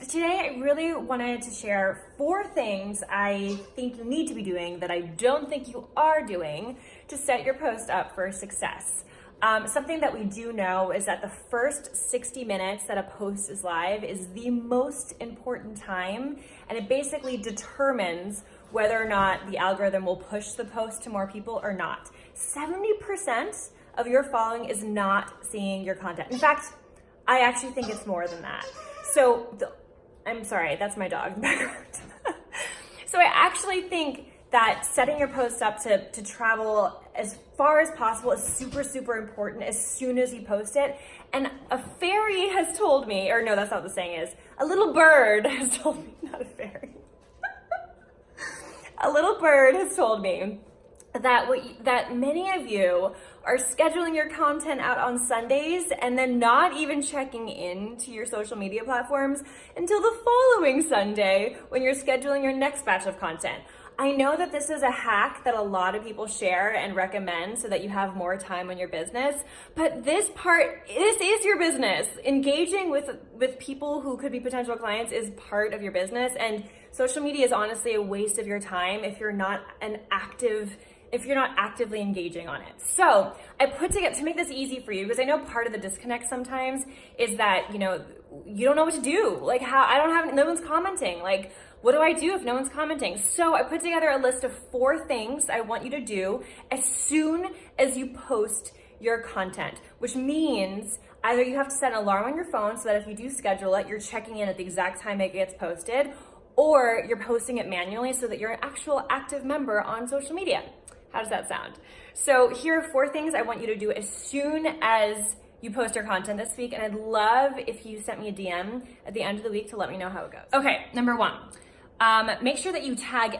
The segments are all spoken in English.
today I really wanted to share 4 things I think you need to be doing that I don't think you are doing to set your post up for success. Something that we do know is that the first 60 minutes that a post is live is the most important time, and it basically determines whether or not the algorithm will push the post to more people or not. 70% of your following is not seeing your content. In fact, I actually think it's more than that. So, I'm sorry, that's my dog in the background. So I actually think that setting your post up to travel as far as possible is super, super important as soon as you post it. And a fairy has told me, or no, that's not what the saying is, a little bird has told me, not a fairy. A little bird has told me that many of you are scheduling your content out on Sundays and then not even checking into your social media platforms until the following Sunday when you're scheduling your next batch of content. I know that this is a hack that a lot of people share and recommend so that you have more time on your business, but this is your business. Engaging with people who could be potential clients is part of your business, and social media is honestly a waste of your time if you're not actively engaging on it. So I put together, to make this easy for you, because I know part of the disconnect sometimes is that, you don't know what to do. Like no one's commenting. Like, what do I do if no one's commenting? So I put together a list of 4 things I want you to do as soon as you post your content, which means either you have to set an alarm on your phone so that if you do schedule it, you're checking in at the exact time it gets posted, or you're posting it manually so that you're an actual active member on social media. How does that sound? So here are 4 things I want you to do as soon as you post your content this week, and I'd love if you sent me a DM at the end of the week to let me know how it goes. Okay, number 1, make sure that you tag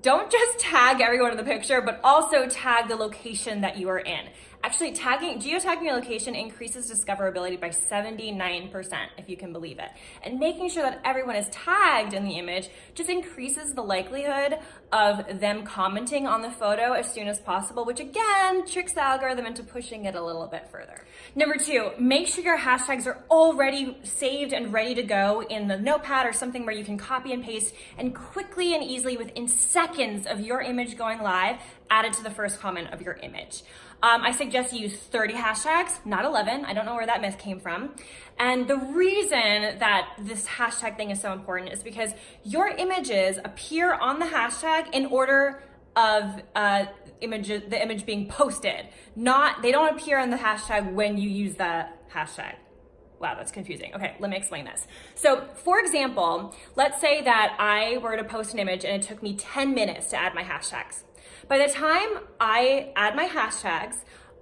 don't just tag everyone in the picture, but also tag the location that you are in. Actually, geotagging your location increases discoverability by 79%, if you can believe it. And making sure that everyone is tagged in the image just increases the likelihood of them commenting on the photo as soon as possible, which again, tricks the algorithm into pushing it a little bit further. Number 2, make sure your hashtags are already saved and ready to go in the notepad or something where you can copy and paste and quickly and easily within seconds of your image going live, add it to the first comment of your image. I suggest you use 30 hashtags, not 11. I don't know where that myth came from. And the reason that this hashtag thing is so important is because your images appear on the hashtag in order of the image being posted. They don't appear on the hashtag when you use the hashtag. Wow, that's confusing. Okay, let me explain this. So for example, let's say that I were to post an image and it took me 10 minutes to add my hashtags. By the time I add my hashtags,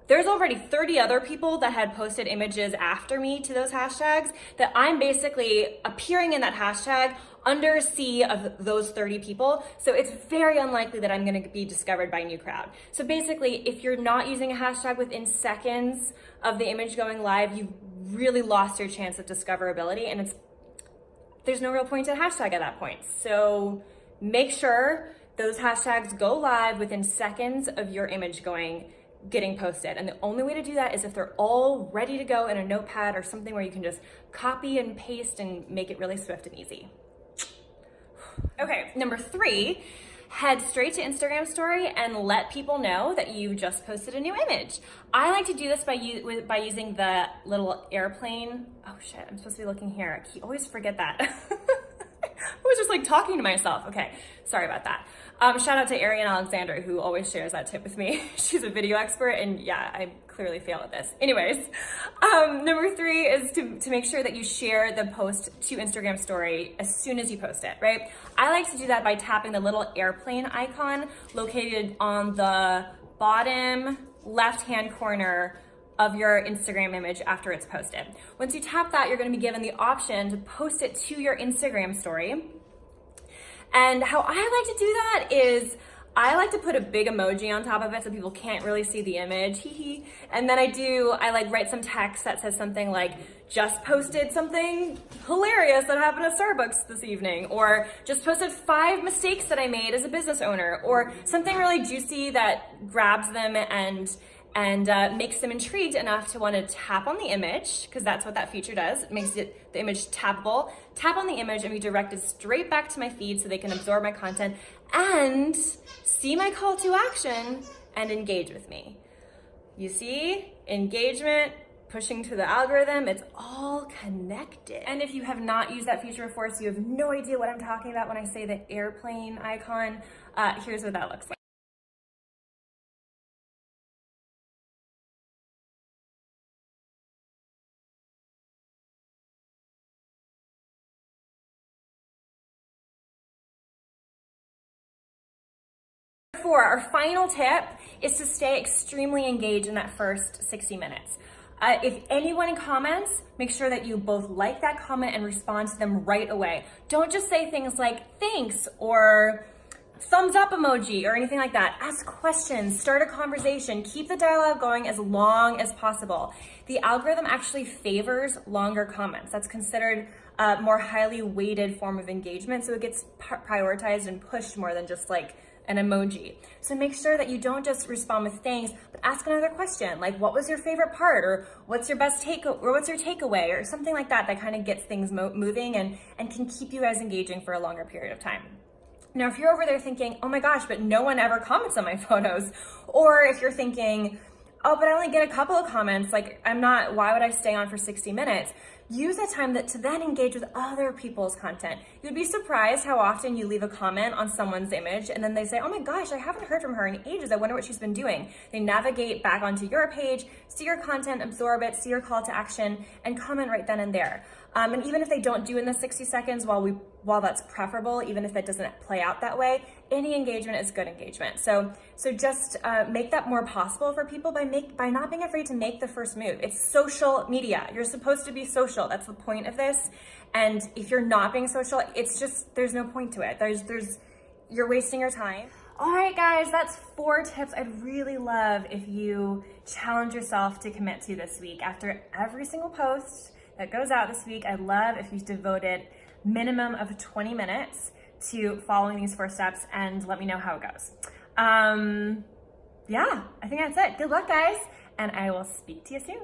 there's already 30 other people that had posted images after me to those hashtags that I'm basically appearing in that hashtag under a sea of those 30 people. So it's very unlikely that I'm gonna be discovered by a new crowd. So basically, if you're not using a hashtag within seconds of the image going live, you've really lost your chance of discoverability, and there's no real point to the hashtag at that point. So make sure those hashtags go live within seconds of your image getting posted. And the only way to do that is if they're all ready to go in a notepad or something where you can just copy and paste and make it really swift and easy. Okay, number 3, head straight to Instagram story and let people know that you just posted a new image. I like to do this by using the little airplane. Oh shit, I'm supposed to be looking here. I always forget that. I was just like talking to myself. Okay, sorry about that. Shout out to Ariane Alexander, who always shares that tip with me. She's a video expert, and yeah, I clearly fail at this. Anyways, number 3 is to make sure that you share the post to Instagram story as soon as you post it, right? I like to do that by tapping the little airplane icon located on the bottom left-hand corner of your Instagram image after it's posted. Once you tap that, you're gonna be given the option to post it to your Instagram story. And how I like to do that is I like to put a big emoji on top of it so people can't really see the image, and then I like write some text that says something like, just posted something hilarious that happened at Starbucks this evening, or just posted 5 mistakes that I made as a business owner, or something really juicy that grabs them and and makes them intrigued enough to want to tap on the image, because that's what that feature does. It makes the image tappable. Tap on the image and be directed straight back to my feed so they can absorb my content and see my call to action and engage with me. You see, engagement, pushing to the algorithm, it's all connected. And if you have not used that feature before, so you have no idea what I'm talking about when I say the airplane icon, here's what that looks like. Our final tip is to stay extremely engaged in that first 60 minutes. If anyone comments, make sure that you both like that comment and respond to them right away. Don't just say things like thanks or thumbs up emoji or anything like that. Ask questions, start a conversation, keep the dialogue going as long as possible. The algorithm actually favors longer comments. That's considered a more highly weighted form of engagement, so it gets prioritized and pushed more than just like an emoji. So make sure that you don't just respond with thanks, but ask another question, like what was your favorite part, or what's your best or what's your takeaway, or something like that that kind of gets things moving and can keep you guys engaging for a longer period of time. Now, if you're over there thinking, oh my gosh, but no one ever comments on my photos, or if you're thinking, oh, but I only get a couple of comments, like why would I stay on for 60 minutes? Use that time to then engage with other people's content. You'd be surprised how often you leave a comment on someone's image and then they say, oh my gosh, I haven't heard from her in ages. I wonder what she's been doing. They navigate back onto your page, see your content, absorb it, see your call to action, and comment right then and there. And even if they don't do in the 60 seconds, while that's preferable, even if it doesn't play out that way, any engagement is good engagement. So just make that more possible for people by not being afraid to make the first move. It's social media. You're supposed to be social. That's the point of this. And if you're not being social, it's just, there's no point to it. You're wasting your time. All right, guys, that's 4 tips I'd really love if you challenge yourself to commit to this week. After every single post that goes out this week, I'd love if you devoted minimum of 20 minutes to following these 4 steps and let me know how it goes. Yeah, I think that's it. Good luck, guys, and I will speak to you soon.